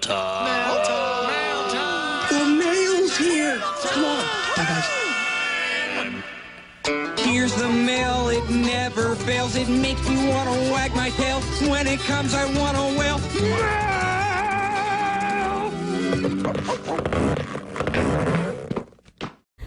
Mail time. Mail time. The mail's here. Come on. Bye, guys. Here's the mail, it never fails. It makes me want to wag my tail. When it comes, I want to wail.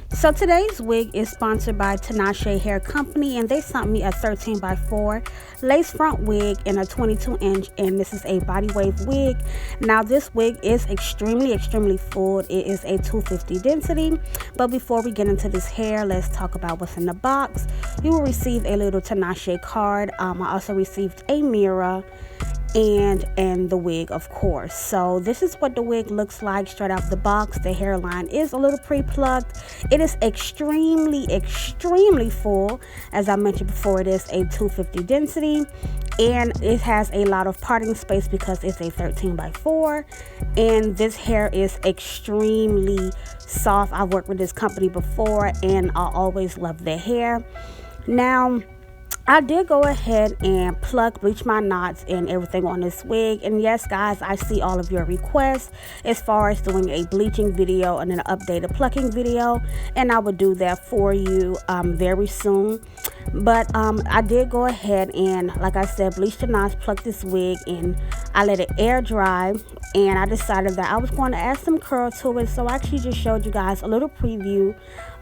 So today's wig is sponsored by Tinashe Hair Company, and they sent me a 13x4 lace front wig in a 22-inch, and this is a body wave wig. Now this wig is extremely full. It is a 250 density. But before we get into this hair, let's talk about what's in the box. You will receive a little Tinashe card. I also received a mirror and the wig, of course. So this is what the wig looks like straight out the box. The hairline is a little pre-plucked. It is extremely full. As I mentioned before, it is a 250 density, and it has a lot of parting space because it's a 13x4, and this hair is extremely soft. I've worked with this company before, and I always love their hair. Now, I did go ahead and bleach my knots and everything on this wig. And yes, guys, I see all of your requests as far as doing a bleaching video and an updated plucking video. And I will do that for you very soon. But I did go ahead and, like I said, bleach the knots, pluck this wig, and I let it air dry. And I decided that I was going to add some curl to it. So I actually just showed you guys a little preview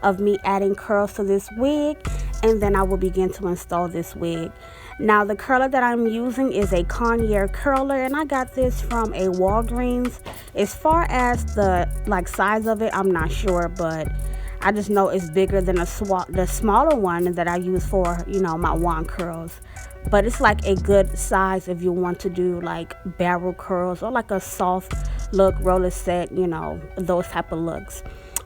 of me adding curls to this wig. And then I will begin to install this wig. Now the curler that I'm using is a Conair curler, and I got this from a Walgreens. As far as the size of it, I'm not sure, but I just know it's bigger than the smaller one that I use for, my wand curls. But it's like a good size if you want to do like barrel curls or like a soft look, roller set, those type of looks.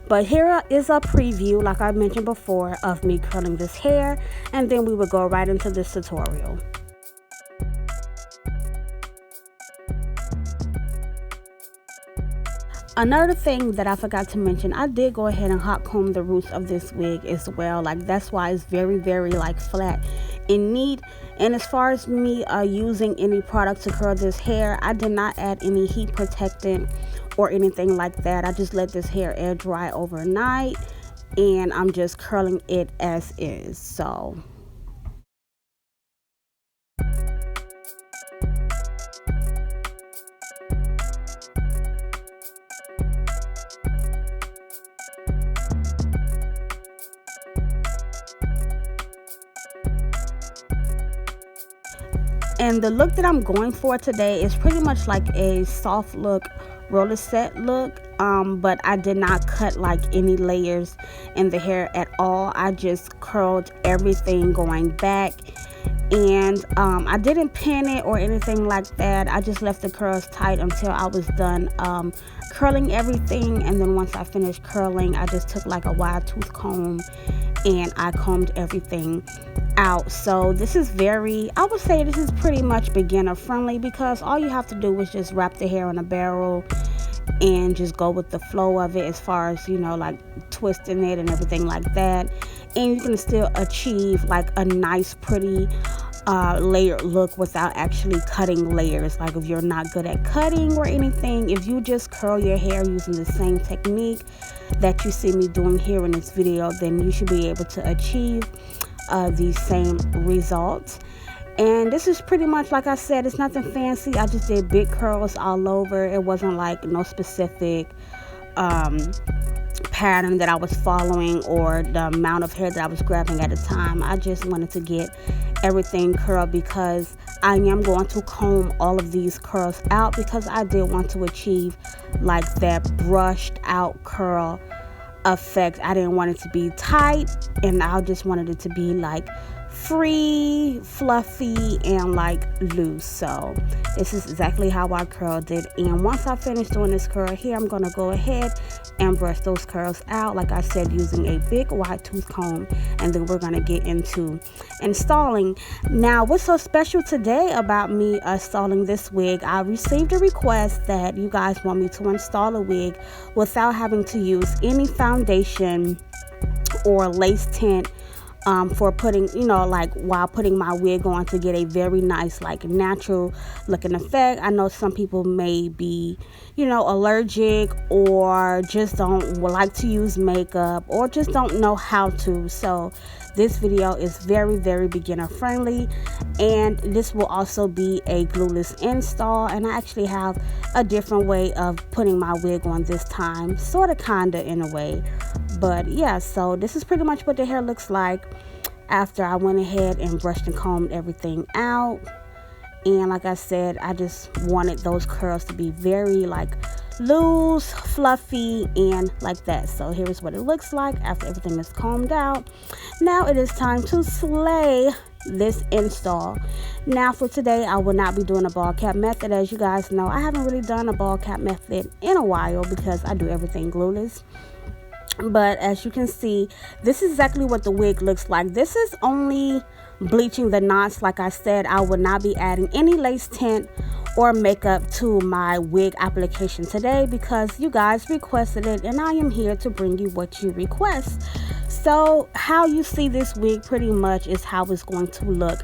But here is a preview, like I mentioned before, of me curling this hair, and then we will go right into this tutorial. Another thing that I forgot to mention, I did go ahead and hot comb the roots of this wig as well. That's why it's very flat and neat. And as far as me using any product to curl this hair, I did not add any heat protectant or anything like that. I just let this hair air dry overnight, and I'm just curling it as is. So and the look that I'm going for today is pretty much like a soft look, roller set look, but I did not cut any layers in the hair at all. I just curled everything going back, and I didn't pin it or anything like that. I just left the curls tight until I was done curling everything. And then once I finished curling, I just took a wide tooth comb and I combed everything out. So this is I would say this is pretty much beginner friendly, because all you have to do is just wrap the hair in a barrel and just go with the flow of it, as far as twisting it and everything like that. And you can still achieve a nice pretty layered look without actually cutting layers. If you're not good at cutting or anything, if you just curl your hair using the same technique that you see me doing here in this video, then you should be able to achieve these same results. And this is pretty much, like I said, it's nothing fancy. I just did big curls all over. It wasn't no specific pattern that I was following or the amount of hair that I was grabbing at a time. I just wanted to get everything curled because I am going to comb all of these curls out, because I did want to achieve that brushed out curl effect. I didn't want it to be tight, and I just wanted it to be free, fluffy, and loose. So this is exactly how I curled it. And once I finish doing this curl here, I'm gonna go ahead and brush those curls out, like I said, using a big wide tooth comb. And then we're gonna get into installing. Now, what's so special today about me installing this wig, I received a request that you guys want me to install a wig without having to use any foundation or lace tint for putting, like while putting my wig on, to get a very nice, like natural looking effect. I know some people may be, allergic, or just don't like to use makeup, or just don't know how to. So this video is very, very beginner friendly, and this will also be a glueless install. And I actually have a different way of putting my wig on this time, sort of, kinda, in a way. But yeah, so this is pretty much what the hair looks like after I went ahead and brushed and combed everything out. And like I said, I just wanted those curls to be very like loose, fluffy, and like that. So here's what it looks like after everything is combed out. Now it is time to slay this install. Now for today, I will not be doing a ball cap method. As you guys know, I haven't really done a ball cap method in a while because I do everything glueless. But as you can see, this is exactly what the wig looks like. This is only bleaching the knots. Like I said, I will not be adding any lace tint or makeup to my wig application today because you guys requested it, and I am here to bring you what you request. So how you see this wig pretty much is how it's going to look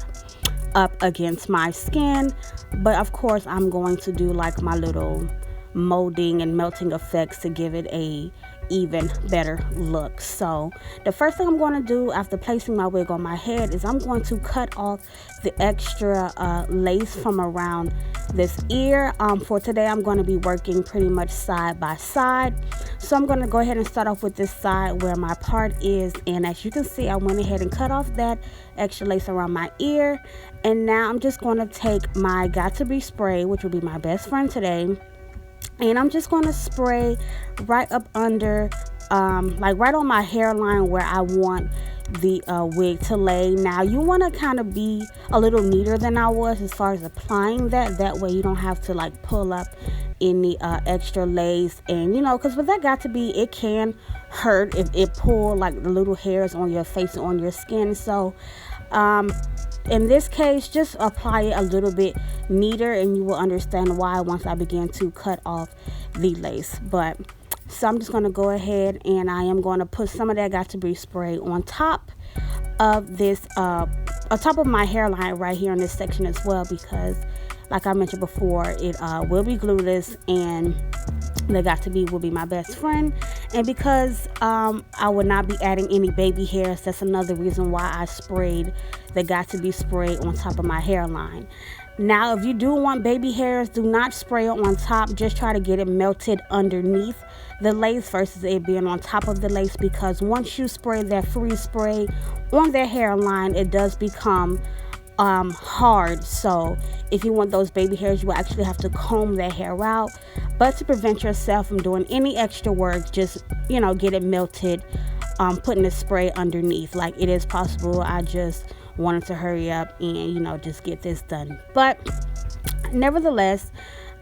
up against my skin. But of course, I'm going to do like my little molding and melting effects to give it a even better look. So the first thing I'm going to do after placing my wig on my head is I'm going to cut off the extra lace from around this ear. For today, I'm going to be working pretty much side by side. So I'm going to go ahead and start off with this side where my part is, and as you can see, I went ahead and cut off that extra lace around my ear. And now I'm just going to take my Got To Be spray, which will be my best friend today, and I'm just going to spray right up under, like right on my hairline where I want the wig to lay. Now you want to kind of be a little neater than I was as far as applying that. That way you don't have to like pull up any extra lace. And because with that Got To Be, it can hurt if it pull like the little hairs on your face and on your skin. So in this case, just apply it a little bit neater, and you will understand why once I begin to cut off the lace. But so I'm just going to go ahead and I am going to put some of that Got To Be spray on top of this, on top of my hairline right here in this section as well, because like I mentioned before, it will be glueless, and the Got To Be will be my best friend. And because I will not be adding any baby hairs, that's another reason why I sprayed the Got To Be spray on top of my hairline. Now, if you do want baby hairs, do not spray it on top. Just try to get it melted underneath the lace versus it being on top of the lace, because once you spray that freeze spray on their hairline, it does become hard. So if you want those baby hairs, you will actually have to comb their hair out. But to prevent yourself from doing any extra work, just get it melted, putting the spray underneath. Like, it is possible. I just wanted to hurry up and just get this done. But nevertheless,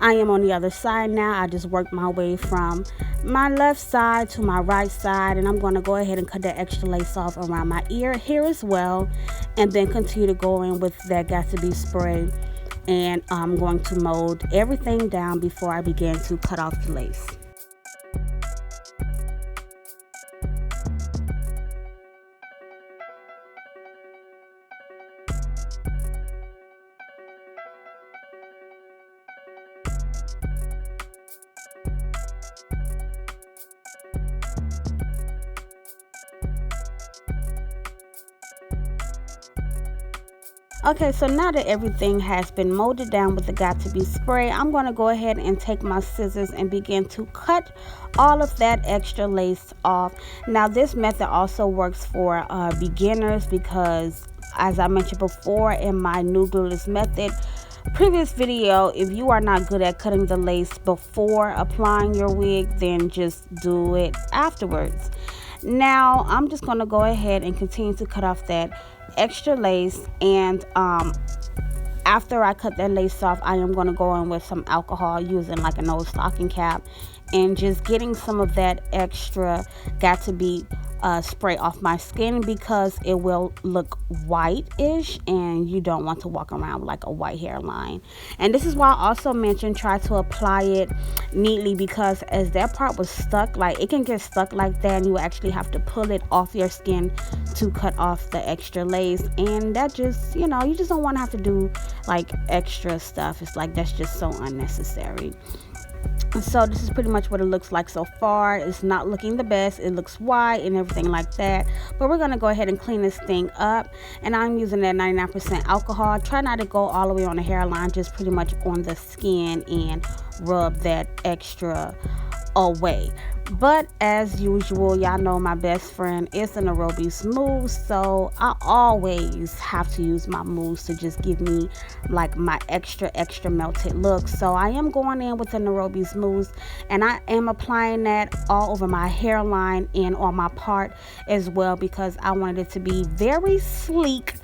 I am on the other side now. I just worked my way from my left side to my right side, and I'm going to go ahead and cut that extra lace off around my ear here as well, and then continue to go in with that Got To Be spray, and I'm going to mold everything down before I begin to cut off the lace. Okay, so now that everything has been molded down with the Got To Be spray, I'm going to go ahead and take my scissors and begin to cut all of that extra lace off. Now, this method also works for beginners because, as I mentioned before in my new glueless method previous video, if you are not good at cutting the lace before applying your wig, then just do it afterwards. Now, I'm just going to go ahead and continue to cut off that extra lace, and after I cut that lace off, I am going to go in with some alcohol using like an old stocking cap and just getting some of that extra Got To Be spray off my skin, because it will look white-ish and you don't want to walk around with like a white hairline. And this is why I also mentioned try to apply it neatly, because as that part was stuck, like it can get stuck like that and you actually have to pull it off your skin to cut off the extra lace. And that just, you just don't want to have to do like extra stuff. It's like that's just so unnecessary. So this is pretty much what it looks like so far. It's not looking the best. It looks white and everything like that, but we're gonna go ahead and clean this thing up. And I'm using that 99% alcohol. Try not to go all the way on the hairline, just pretty much on the skin and rub that extra away. But as usual, y'all know my best friend is an Aerobie's mousse, so I always have to use my mousse to just give me like my extra melted look. So I am going in with an Aerobie's mousse, and I am applying that all over my hairline and on my part as well, because I wanted it to be very sleek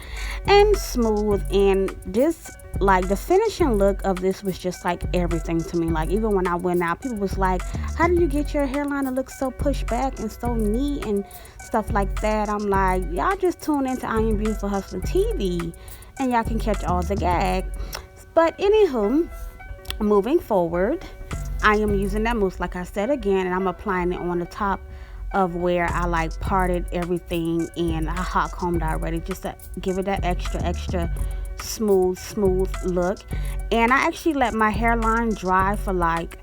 and smooth. And this, like, the finishing look of this was just like everything to me. Like, even when I went out, people was like, how do you get your hairline to look so pushed back and so neat and stuff like that? I'm like, y'all just tune into IAmBeautifulHustlerTV and y'all can catch all the gag. But anywho, moving forward, I am using that mousse, like I said again, and I'm applying it on the top of where I like parted everything and I hot combed already, just to give it that extra smooth look. And I actually let my hairline dry for like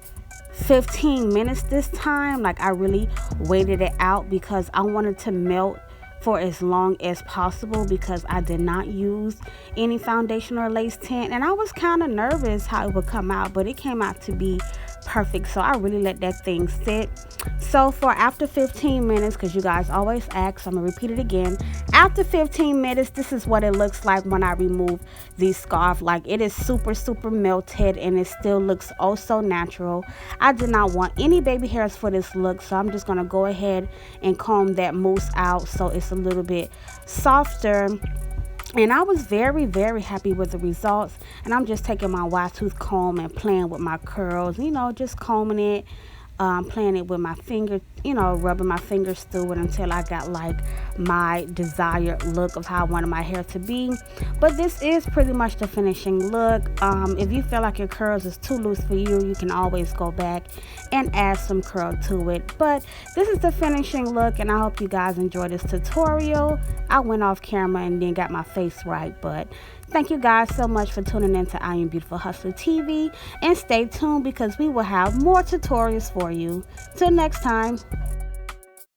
15 minutes this time. Like, I really waited it out because I wanted to melt for as long as possible, because I did not use any foundation or lace tint, and I was kind of nervous how it would come out, but it came out to be perfect. So I really let that thing sit. So for after 15 minutes, because you guys always ask, so I'm gonna repeat it again. After 15 minutes, this is what it looks like when I remove the scarf. Like, it is super melted and it still looks oh so natural. I did not want any baby hairs for this look, so I'm just gonna go ahead and comb that mousse out so it's a little bit softer. And I was very happy with the results. And I'm just taking my wide tooth comb and playing with my curls, just combing it, playing it with my finger, rubbing my fingers through it until I got like my desired look of how I wanted my hair to be. But this is pretty much the finishing look. If you feel like your curls is too loose for you, you can always go back and add some curl to it. But this is the finishing look, and I hope you guys enjoyed this tutorial. I went off camera and then got my face right, but thank you guys so much for tuning in to I Am Beautiful Hustler TV, and stay tuned because we will have more tutorials for you. Till next time.